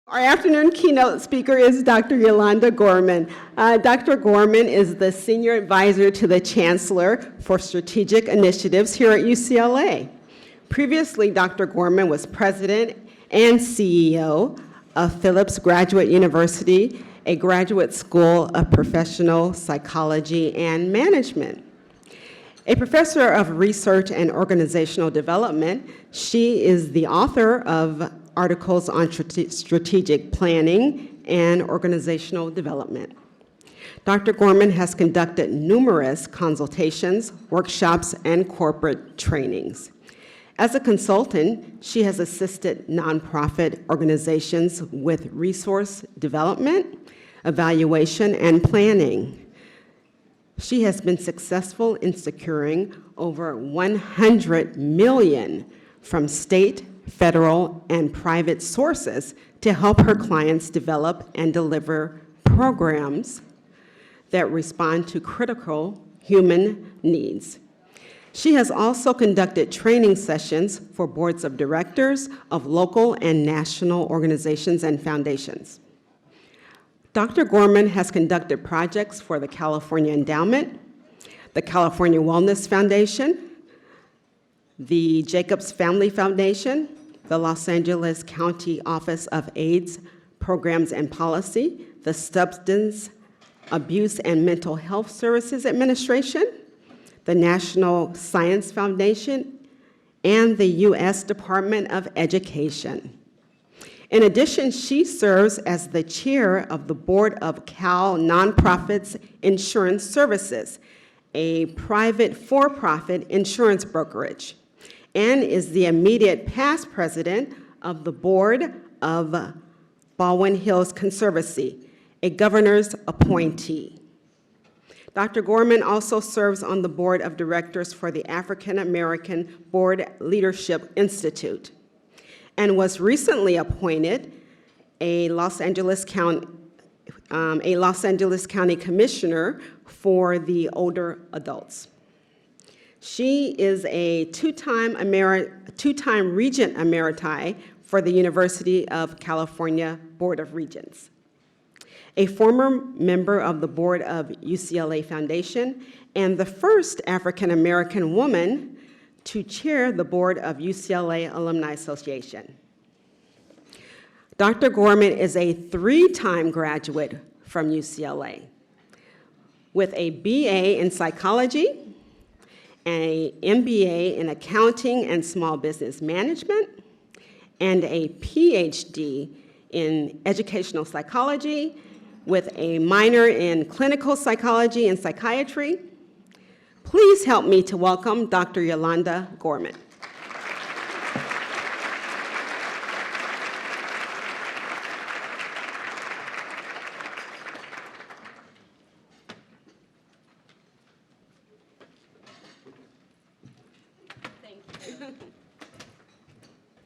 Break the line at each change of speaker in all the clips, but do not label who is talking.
Our afternoon keynote speaker is Dr. Yolanda Gorman. Dr. Gorman is the Senior Advisor to the Chancellor for Strategic Initiatives here at UCLA. Previously, Dr. Gorman was President and CEO of Phillips Graduate University, a graduate school of professional psychology and management. A professor of research and organizational development, she is the author of articles on strategic planning and organizational development. Dr. Gorman has conducted numerous consultations, workshops, and corporate trainings. As a consultant, she has assisted nonprofit organizations with resource development, evaluation, and planning. She has been successful in securing over $100 million from state, federal, and private sources to help her clients develop and deliver programs that respond to critical human needs. She has also conducted training sessions for boards of directors of local and national organizations and foundations. Dr. Gorman has conducted projects for the California Endowment, the California Wellness Foundation, the Jacobs Family Foundation, the Los Angeles County Office of AIDS Programs and Policy, the Substance Abuse and Mental Health Services Administration, the National Science Foundation, and the U.S. Department of Education. In addition, she serves as the chair of the board of Cal Nonprofits Insurance Services, a private for-profit insurance brokerage, and is the immediate past president of the board of Baldwin Hills Conservancy, a governor's appointee. Dr. Gorman also serves on the board of directors for the African American Board Leadership Institute and was recently appointed a Los Angeles County Commissioner for the older adults. She is a two-time Regent Emeriti for the University of California Board of Regents, a former member of the board of UCLA Foundation, and the first African-American woman to chair the board of UCLA Alumni Association. Dr. Gorman is a three-time graduate from UCLA with a BA in psychology, an MBA in accounting and small business management, and a PhD in educational psychology with a minor in clinical psychology and psychiatry. Please help me to welcome Dr. Yolanda Gorman.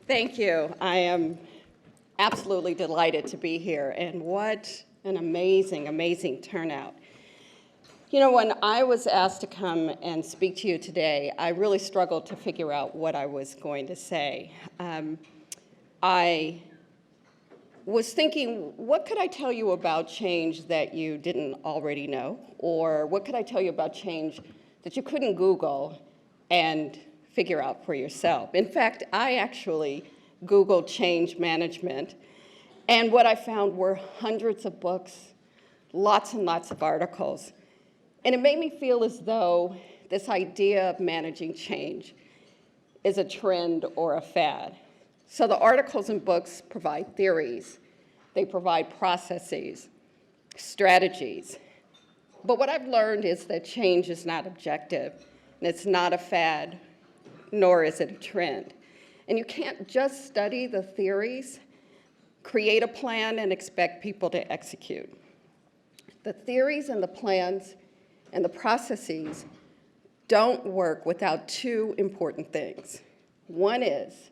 Thank you. I am absolutely delighted to be here, and what an amazing, amazing turnout. You know, when I was asked to come and speak to you today, I really struggled to figure out what I was going to say. I was thinking, what could I tell you about change that you didn't already know? Or what could I tell you about change that you couldn't Google and figure out for yourself? In fact, I actually Googled change management, and what I found were hundreds of books, lots and lots of articles. And it made me feel as though this idea of managing change is a trend or a fad. So the articles and books provide theories, they provide processes, strategies. But what I've learned is that change is not objective, and it's not a fad, nor is it a trend. And you can't just study the theories, create a plan, and expect people to execute. The theories and the plans and the processes don't work without two important things. One is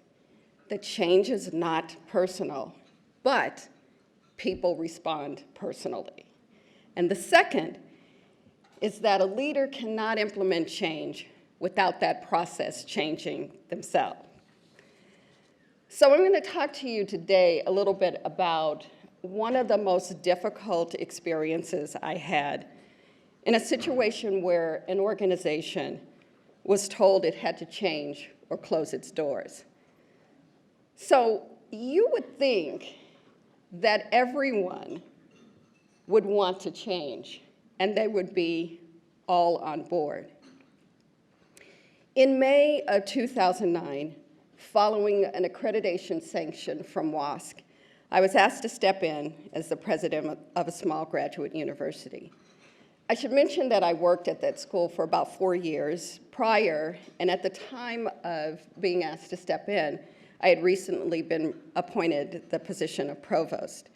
that change is not personal, but people respond personally. And the second is that a leader cannot implement change without that process changing themselves. So I'm going to talk to you today a little bit about one of the most difficult experiences I had in a situation where an organization was told it had to change or close its doors. So you would think that everyone would want to change and they would be all on board. In May of 2009, following an accreditation sanction from WASC, I was asked to step in as the president of a small graduate university. I should mention that I worked at that school for about 4 years prior, and at the time of being asked to step in, I had recently been appointed the position of provost.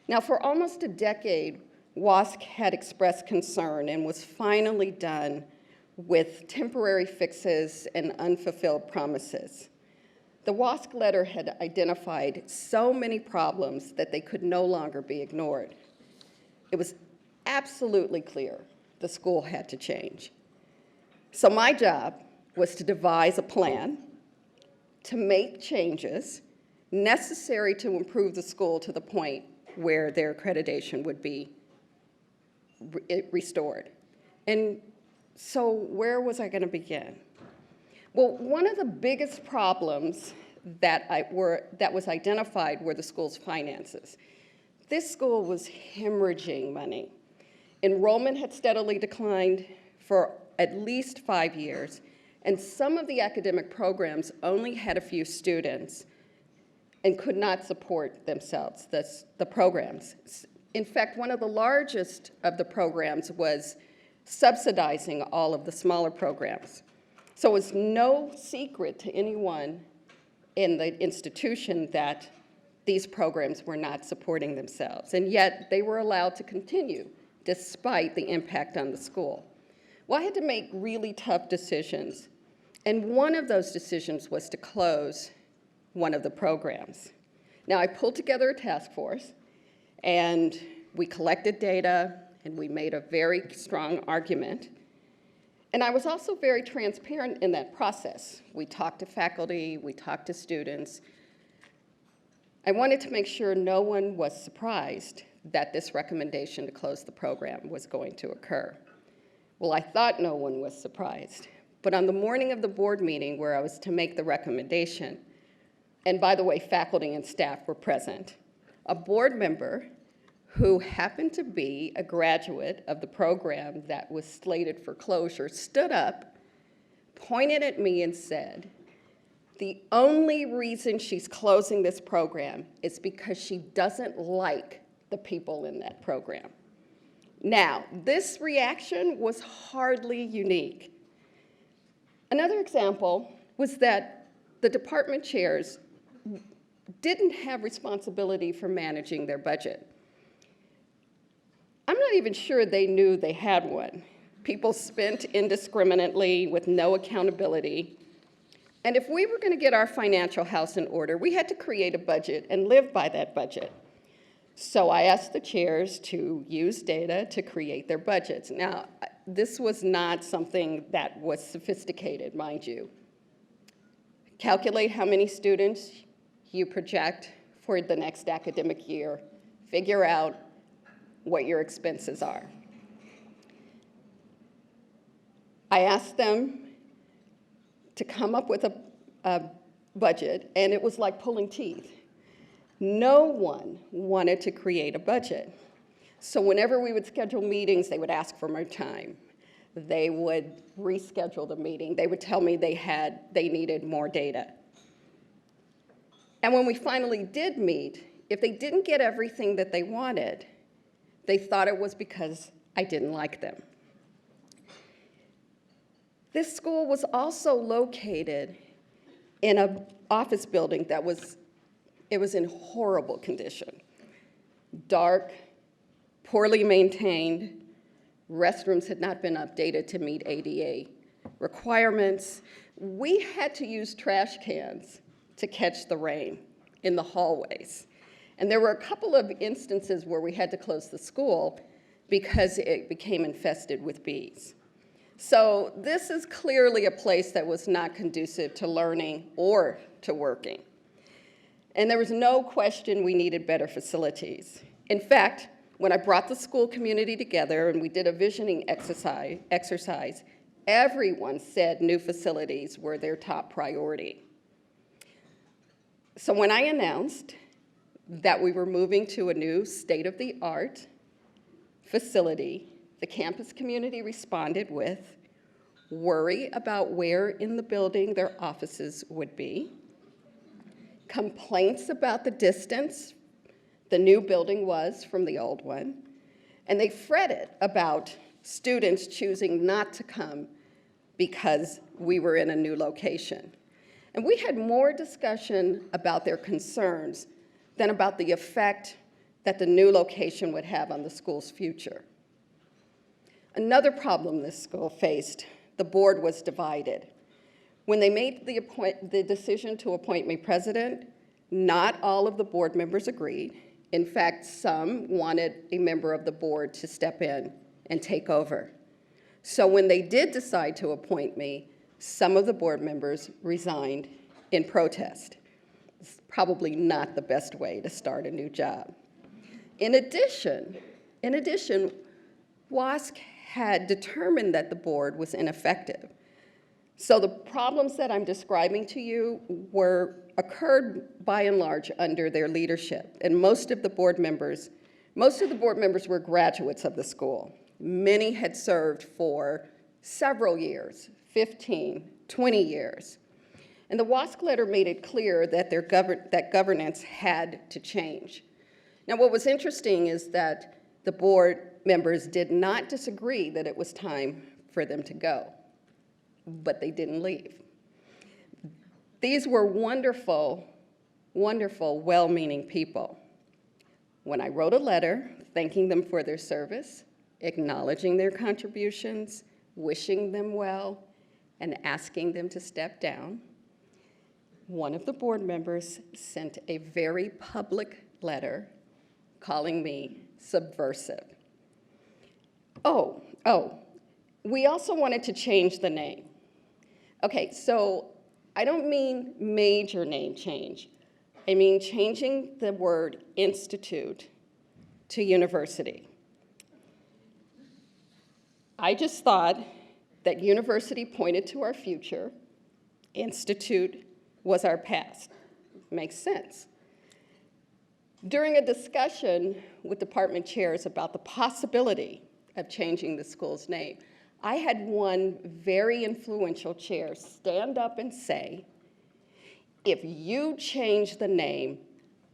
Now, for almost a decade, WASC had expressed concern and was finally done with temporary fixes and unfulfilled promises. The WASC letter had identified so many problems that they could no longer be ignored. It was absolutely clear the school had to change. So my job was to devise a plan to make changes necessary to improve the school to the point where their accreditation would be restored. And so where was I going to begin? Well, one of the biggest problems that was identified were the school's finances. This school was hemorrhaging money. Enrollment had steadily declined for at least 5 years, and some of the academic programs only had a few students and could not support themselves, the programs. In fact, one of the largest of the programs was subsidizing all of the smaller programs. So it was no secret to anyone in the institution that these programs were not supporting themselves, and yet they were allowed to continue despite the impact on the school. Well, I had to make really tough decisions, and one of those decisions was to close one of the programs. Now, I pulled together a task force, and we collected data, and we made a very strong argument. And I was also very transparent in that process. We talked to faculty, we talked to students. I wanted to make sure no one was surprised that this recommendation to close the program was going to occur. Well, I thought no one was surprised. But on the morning of the board meeting where I was to make the recommendation, and by the way, faculty and staff were present, a board member who happened to be a graduate of the program that was slated for closure, stood up, pointed at me and said, "The only reason she's closing this program is because she doesn't like the people in that program." Now, this reaction was hardly unique. Another example was that the department chairs didn't have responsibility for managing their budget. I'm not even sure they knew they had one. People spent indiscriminately with no accountability. And if we were going to get our financial house in order, we had to create a budget and live by that budget. So I asked the chairs to use data to create their budgets. Now, this was not something that was sophisticated, mind you. Calculate how many students you project for the next academic year. Figure out what your expenses are. I asked them to come up with a budget, and it was like pulling teeth. No one wanted to create a budget. So whenever we would schedule meetings, they would ask for more time. They would reschedule the meeting. They would tell me they needed more data. And when we finally did meet, if they didn't get everything that they wanted, they thought it was because I didn't like them. This school was also located in an office building that was in horrible condition. Dark, poorly maintained, restrooms had not been updated to meet ADA requirements. We had to use trash cans to catch the rain in the hallways. And there were a couple of instances where we had to close the school because it became infested with bees. So this is clearly a place that was not conducive to learning or to working. And there was no question we needed better facilities. In fact, when I brought the school community together and we did a visioning exercise, everyone said new facilities were their top priority. So when I announced that we were moving to a new state-of-the-art facility, the campus community responded with worry about where in the building their offices would be, complaints about the distance the new building was from the old one, and they fretted about students choosing not to come because we were in a new location. And we had more discussion about their concerns than about the effect that the new location would have on the school's future. Another problem this school faced, the board was divided. When they made the decision to appoint me president, not all of the board members agreed. In fact, some wanted a member of the board to step in and take over. So when they did decide to appoint me, some of the board members resigned in protest. It's probably not the best way to start a new job. In addition, WASC had determined that the board was ineffective. So the problems that I'm describing to you occurred by and large under their leadership. And most of the board members were graduates of the school. Many had served for several years, 15, 20 years. And the WASC letter made it clear that that governance had to change. Now, what was interesting is that the board members did not disagree that it was time for them to go, but they didn't leave. These were wonderful, wonderful, well-meaning people. When I wrote a letter thanking them for their service, acknowledging their contributions, wishing them well, and asking them to step down, one of the board members sent a very public letter calling me subversive. We also wanted to change the name. Okay, so I don't mean major name change. I mean changing the word institute to university. I just thought that university pointed to our future, institute was our past. Makes sense. During a discussion with department chairs about the possibility of changing the school's name, I had one very influential chair stand up and say, if you change the name,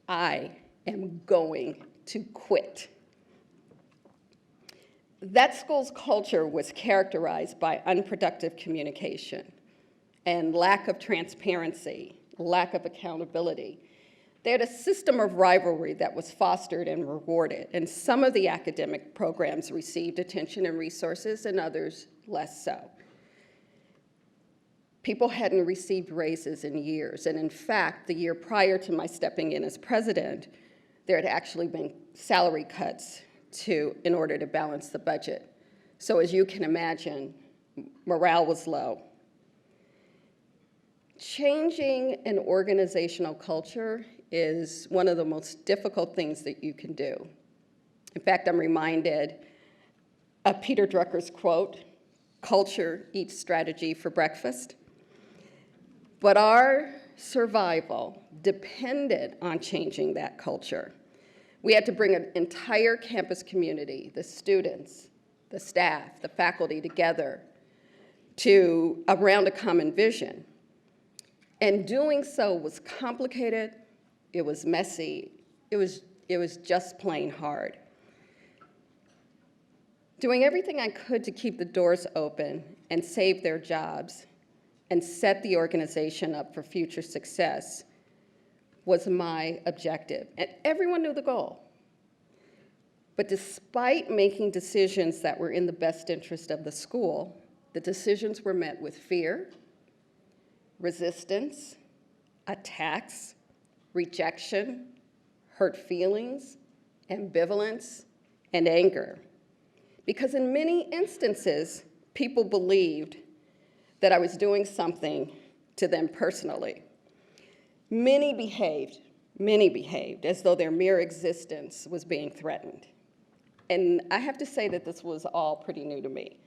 I am going to quit. That school's culture was characterized by unproductive communication and lack of transparency, lack of accountability. They had a system of rivalry that was fostered and rewarded, and some of the academic programs received attention and resources, and others less so. People hadn't received raises in years, and in fact, the year prior to my stepping in as president, there had actually been salary cuts in order to balance the budget. So as you can imagine, morale was low. Changing an organizational culture is one of the most difficult things that you can do. In fact, I'm reminded of Peter Drucker's quote, "Culture eats strategy for breakfast." But our survival depended on changing that culture. We had to bring an entire campus community, the students, the staff, the faculty together around a common vision. And doing so was complicated, it was messy, it was just plain hard. Doing everything I could to keep the doors open and save their jobs and set the organization up for future success was my objective. And everyone knew the goal. But despite making decisions that were in the best interest of the school, the decisions were met with fear, resistance, attacks, rejection, hurt feelings, ambivalence, and anger. Because in many instances, people believed that I was doing something to them personally. Many behaved Many behaved as though their mere existence was being threatened. And I have to say that this was all pretty new to me.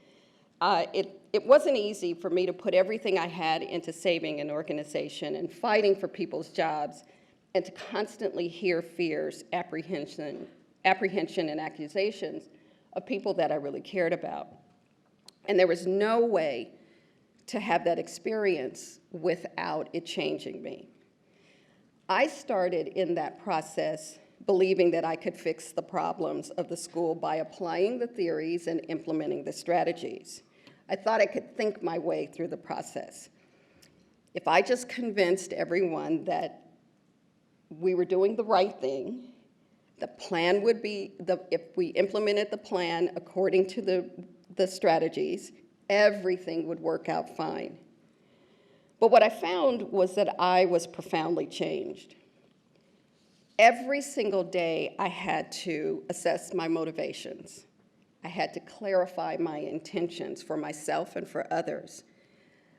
It wasn't easy for me to put everything I had into saving an organization and fighting for people's jobs, and to constantly hear fears, apprehension, and accusations of people that I really cared about. And there was no way to have that experience without it changing me. I started in that process believing that I could fix the problems of the school by applying the theories and implementing the strategies. I thought I could think my way through the process. If I just convinced everyone that we were doing the right thing, the plan would be, if we implemented the plan according to the strategies, everything would work out fine. But what I found was that I was profoundly changed. Every single day, I had to assess my motivations. I had to clarify my intentions for myself and for others.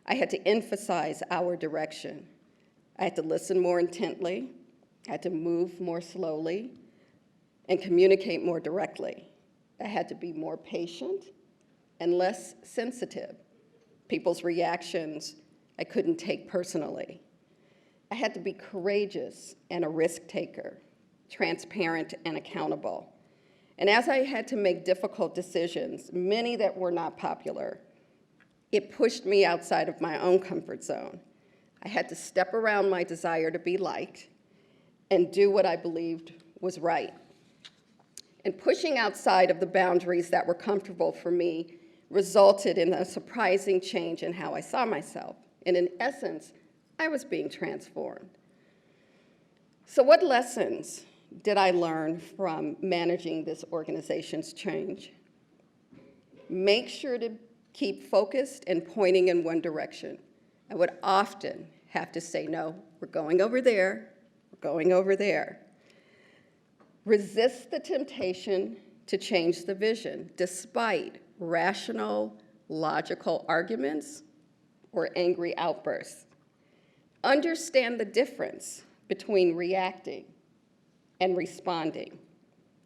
I had to emphasize our direction. I had to listen more intently. I had to move more slowly and communicate more directly. I had to be more patient and less sensitive. People's reactions I couldn't take personally. I had to be courageous and a risk taker, transparent and accountable. And as I had to make difficult decisions, many that were not popular, it pushed me outside of my own comfort zone. I had to step around my desire to be liked and do what I believed was right. And pushing outside of the boundaries that were comfortable for me resulted in a surprising change in how I saw myself. And in essence, I was being transformed. So what lessons did I learn from managing this organization's change? Make sure to keep focused and pointing in one direction. I would often have to say, no, we're going over there, we're going over there. Resist the temptation to change the vision, despite rational, logical arguments or angry outbursts. Understand the difference between reacting and responding.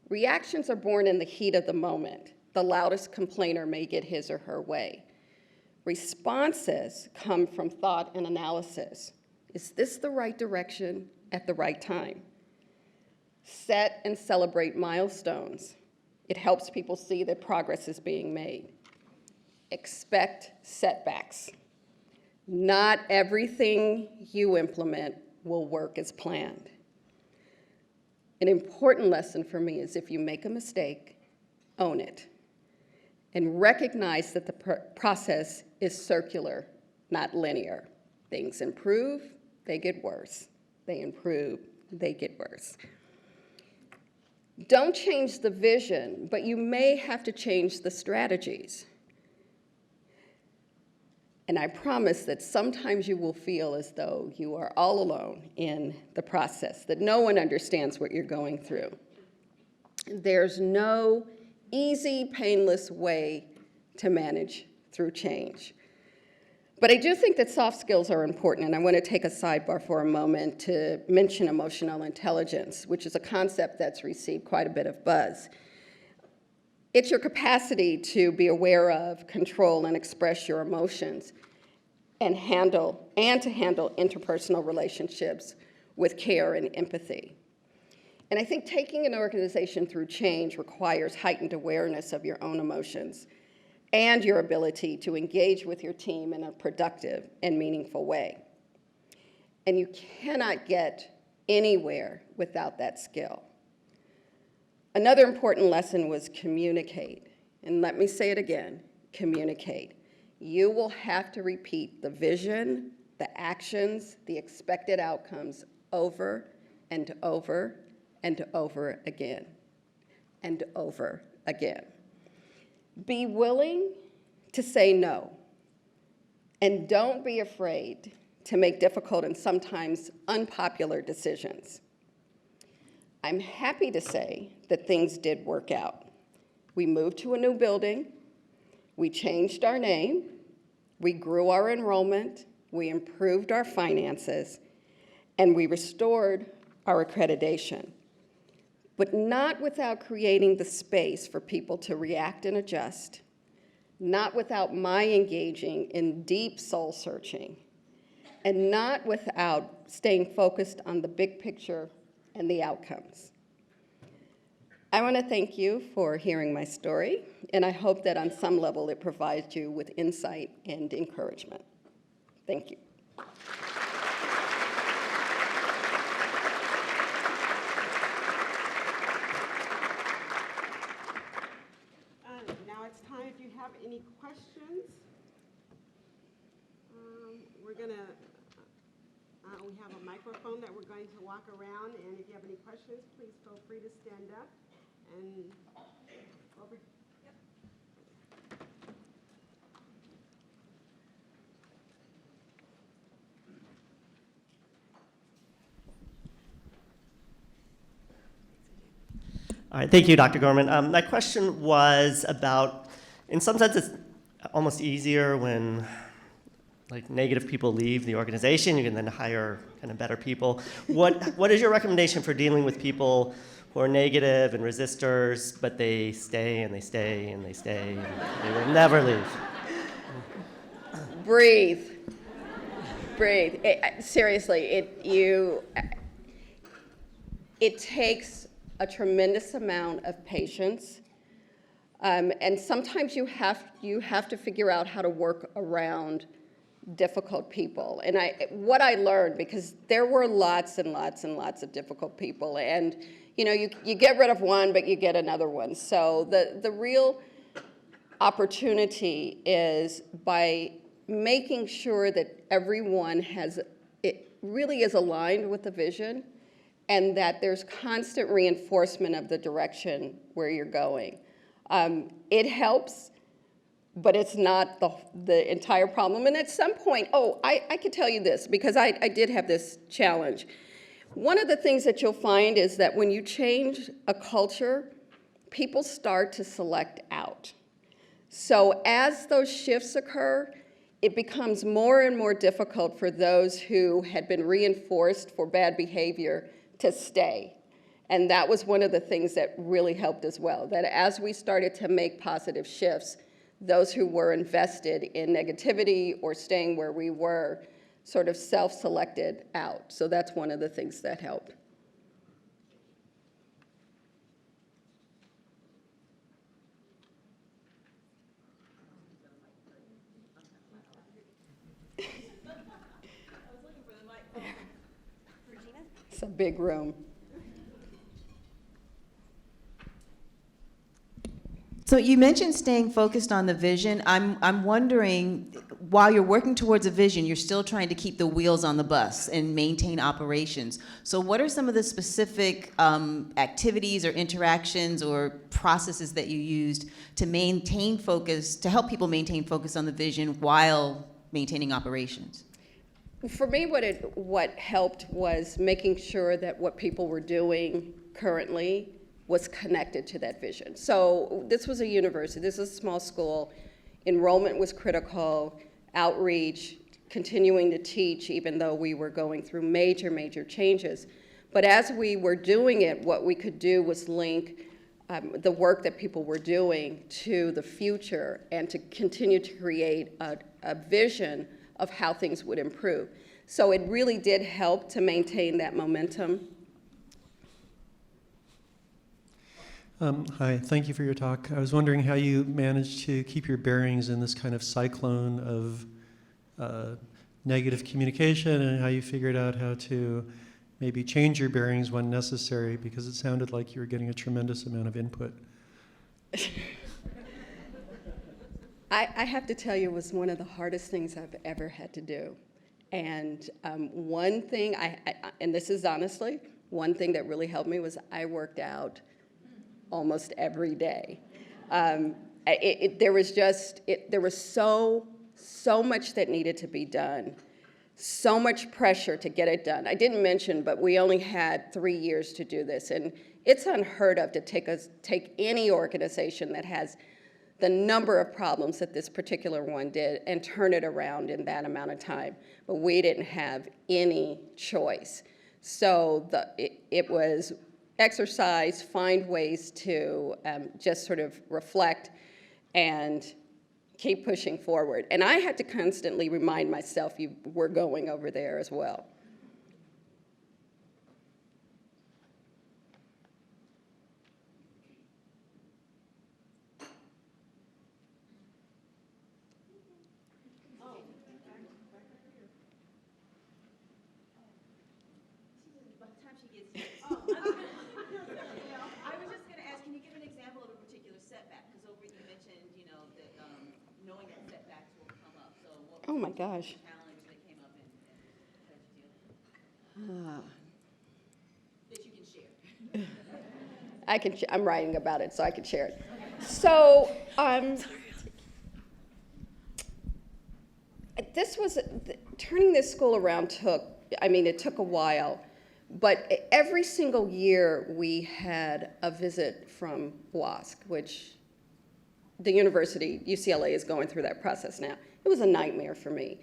Reactions are born in the heat of the moment. The loudest complainer may get his or her way. Responses come from thought and analysis. Is this the right direction at the right time? Set and celebrate milestones. It helps people see that progress is being made. Expect setbacks. Not everything you implement will work as planned. An important lesson for me is if you make a mistake, own it. And recognize that the process is circular, not linear. Things improve, they get worse. They improve, they get worse. Don't change the vision, but you may have to change the strategies. And I promise that sometimes you will feel as though you are all alone in the process, that no one understands what you're going through. There's no easy, painless way to manage through change. But I do think that soft skills are important, and I want to take a sidebar for a moment to mention emotional intelligence, which is a concept that's received quite a bit of buzz. It's your capacity to be aware of, control, and express your emotions, and to handle interpersonal relationships with care and empathy. And I think taking an organization through change requires heightened awareness of your own emotions and your ability to engage with your team in a productive and meaningful way. And you cannot get anywhere without that skill. Another important lesson was communicate. And let me say it again, communicate. You will have to repeat the vision, the actions, the expected outcomes over and over and over again and over again. Be willing to say no, and don't be afraid to make difficult and sometimes unpopular decisions. I'm happy to say that things did work out. We moved to a new building, we changed our name, we grew our enrollment, we improved our finances, and we restored our accreditation, but not without creating the space for people to react and adjust, not without my engaging in deep soul searching, and not without staying focused on the big picture and the outcomes. I want to thank you for hearing my story, and I hope that on some level it provides you with insight and encouragement. Thank you.
Now it's time if you have any questions. We're going to, we have a microphone that we're going to walk around, and if you have any questions, please feel free to stand up and over. Yep.
All right, thank you, Dr. Gorman. My question was about, in some sense, it's almost easier when like negative people leave the organization. You can then hire kind of better people. What is your recommendation for dealing with people who are negative and resistors, but they stay and they stay and they stay and they will never leave?
Breathe. Breathe. Seriously, it takes a tremendous amount of patience, and sometimes you have to figure out how to work around difficult people. And what I learned, because there were lots and lots and lots of difficult people, and you get rid of one, but you get another one. So the real opportunity is by making sure that everyone really is aligned with the vision, and that there's constant reinforcement of the direction where you're going. It helps, but it's not the entire problem. And at some point, I can tell you this, because I did have this challenge. One of the things that you'll find is that when you change a culture, people start to select out. So as those shifts occur, it becomes more and more difficult for those who had been reinforced for bad behavior to stay. And that was one of the things that really helped as well, that as we started to make positive shifts, those who were invested in negativity or staying where we were sort of self-selected out. So that's one of the things that helped. It's a big room.
So you mentioned staying focused on the vision. I'm wondering, while you're working towards a vision, you're still trying to keep the wheels on the bus and maintain operations. So what are some of the specific activities or interactions or processes that you used to maintain focus, to help people maintain focus on the vision while maintaining operations?
For me, what helped was making sure that what people were doing currently was connected to that vision. So this was a university, this is a small school. Enrollment was critical, outreach, continuing to teach, even though we were going through major, major changes. But as we were doing it, what we could do was link the work that people were doing to the future and to continue to create a vision of how things would improve. So it really did help to maintain that momentum.
Hi, thank you for your talk. I was wondering how you managed to keep your bearings in this kind of cyclone of negative communication, and how you figured out how to maybe change your bearings when necessary, because it sounded like you were getting a tremendous amount of input.
I have to tell you, it was one of the hardest things I've ever had to do. And one thing, and this is honestly, one thing that really helped me was I worked out almost every day. There was so much that needed to be done, so much pressure to get it done. I didn't mention, but we only had 3 years to do this, and it's unheard of to take any organization that has the number of problems that this particular one did and turn it around in that amount of time. But we didn't have any choice. So it was exercise, find ways to just sort of reflect and keep pushing forward. And I had to constantly remind myself, we're going over there as well.
I was just going to ask, can you give an example of a particular setback? Because over you mentioned, that knowing that setbacks will come up. So what was
Oh my gosh.
the challenge that came up and had to deal with? That you can share.
I'm writing about it, so I can share it. So, turning this school around it took a while, but every single year we had a visit from WASC, which the university, UCLA, is going through that process now. It was a nightmare for me.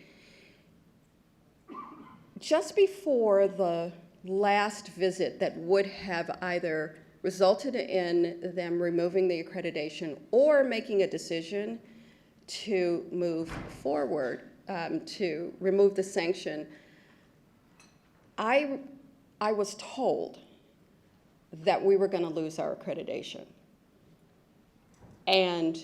Just before the last visit that would have either resulted in them removing the accreditation or making a decision to move forward, to remove the sanction, I was told that we were going to lose our accreditation. And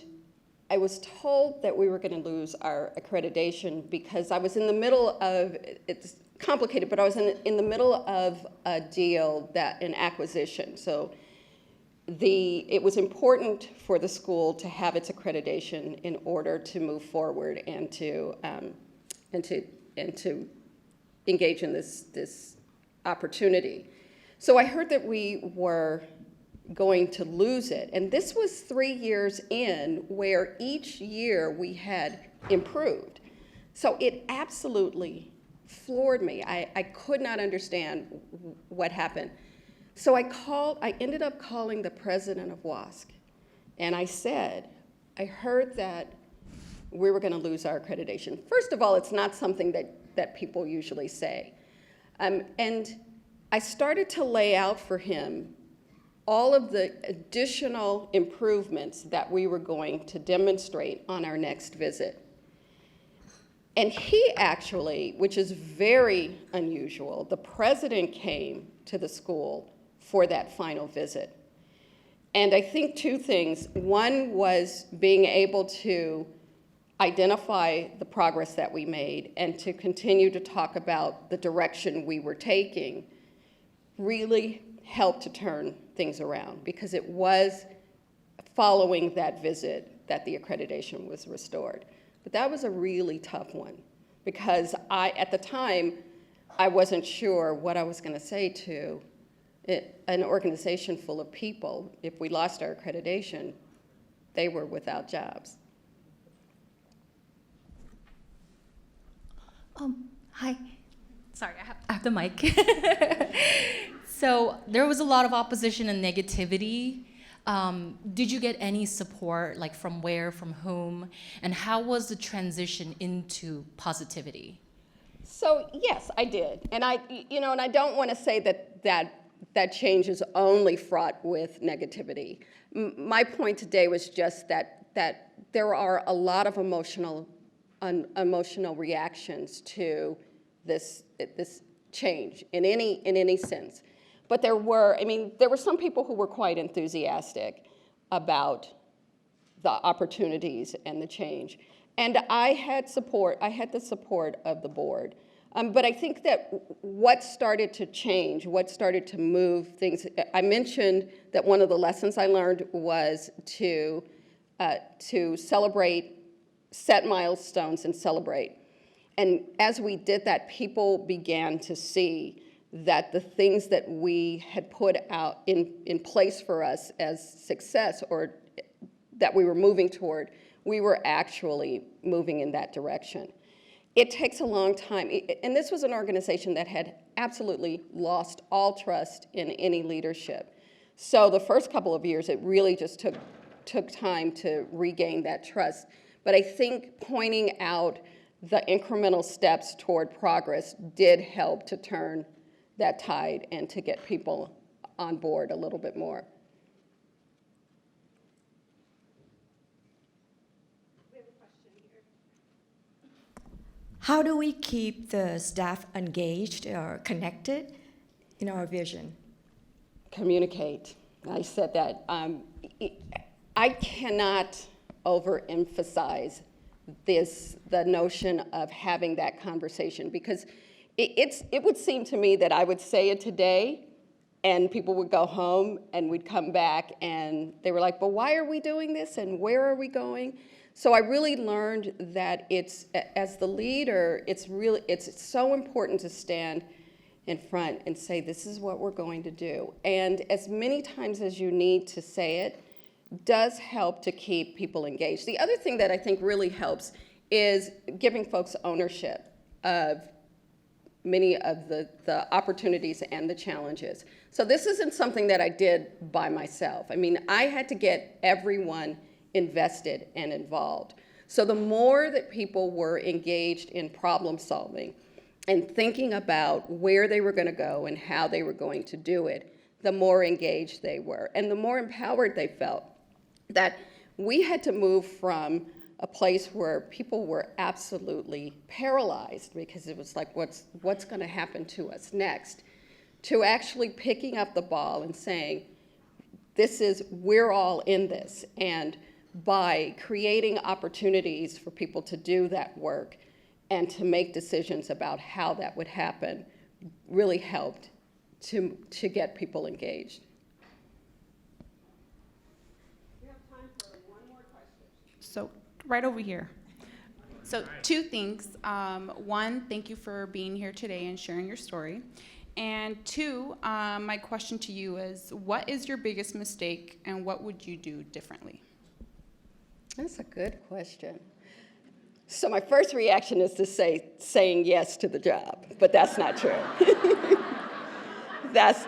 I was told that we were going to lose our accreditation because I was in the middle of, it's complicated, but I was in the middle of a deal, an acquisition. So it was important for the school to have its accreditation in order to move forward and to engage in this opportunity. So I heard that we were going to lose it, and this was 3 years in, where each year we had improved. So it absolutely floored me. I could not understand what happened. So I ended up calling the president of WASC, and I said, I heard that we were going to lose our accreditation. First of all, it's not something that people usually say. And I started to lay out for him all of the additional improvements that we were going to demonstrate on our next visit. And he actually, which is very unusual, the president came to the school for that final visit. And I think two things. One was being able to identify the progress that we made and to continue to talk about the direction we were taking really helped to turn things around, because it was following that visit that the accreditation was restored. But that was a really tough one, because at the time, I wasn't sure what I was going to say to an organization full of people. If we lost our accreditation, they were without jobs.
Hi. Sorry, I have the mic. So there was a lot of opposition and negativity. Did you get any support, like from where, from whom? And how was the transition into positivity?
So yes, I did. And I don't want to say that change is only fraught with negativity. My point today was just that there are a lot of emotional reactions to this change in any sense. But there were some people who were quite enthusiastic about the opportunities and the change. And I had the support of the board. But I think that what started to change, what started to move things, I mentioned that one of the lessons I learned was to celebrate, set milestones and celebrate. And as we did that, people began to see that the things that we had put out in place for us as success, or that we were moving toward, we were actually moving in that direction. It takes a long time, and this was an organization that had absolutely lost all trust in any leadership. So the first couple of years, it really just took time to regain that trust. But I think pointing out the incremental steps toward progress did help to turn that tide and to get people on board a little bit more.
How do we keep the staff engaged or connected in our vision?
Communicate. I said that. I cannot overemphasize the notion of having that conversation, because it would seem to me that I would say it today and people would go home and we'd come back and they were like, but why are we doing this and where are we going? So I really learned that as the leader, it's so important to stand in front and say, this is what we're going to do. And as many times as you need to say it does help to keep people engaged. The other thing that I think really helps is giving folks ownership of many of the opportunities and the challenges. So this isn't something that I did by myself. I mean, I had to get everyone invested and involved. So the more that people were engaged in problem solving and thinking about where they were going to go and how they were going to do it, the more engaged they were and the more empowered they felt. That we had to move from a place where people were absolutely paralyzed because it was like, what's going to happen to us next, to actually picking up the ball and saying, we're all in this. And by creating opportunities for people to do that work and to make decisions about how that would happen really helped to get people engaged.
We have time for one more question.
So right over here. So two things. One, thank you for being here today and sharing your story. And two, my question to you is, what is your biggest mistake and what would you do differently?
That's a good question. So my first reaction is to say saying yes to the job, but that's not true. That's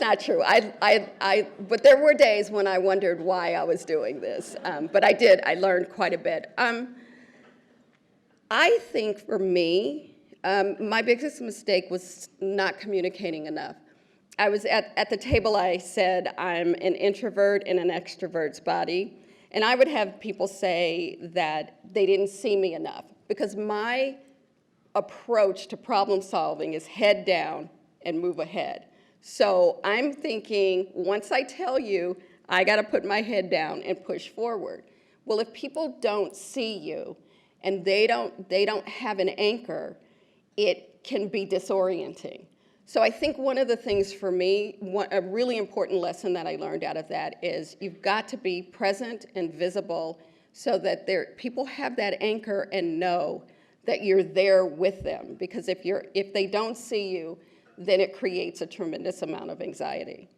not true. But there were days when I wondered why I was doing this. But I did. I learned quite a bit. I think for me, my biggest mistake was not communicating enough. I was at the table, I said, I'm an introvert in an extrovert's body. And I would have people say that they didn't see me enough because my approach to problem solving is head down and move ahead. So I'm thinking, once I tell you, I got to put my head down and push forward. Well, if people don't see you and they don't have an anchor, it can be disorienting. So I think one of the things for me, a really important lesson that I learned out of that is you've got to be present and visible so that people have that anchor and know that you're there with them. Because if they don't see you, then it creates a tremendous amount of anxiety.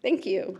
Thank you.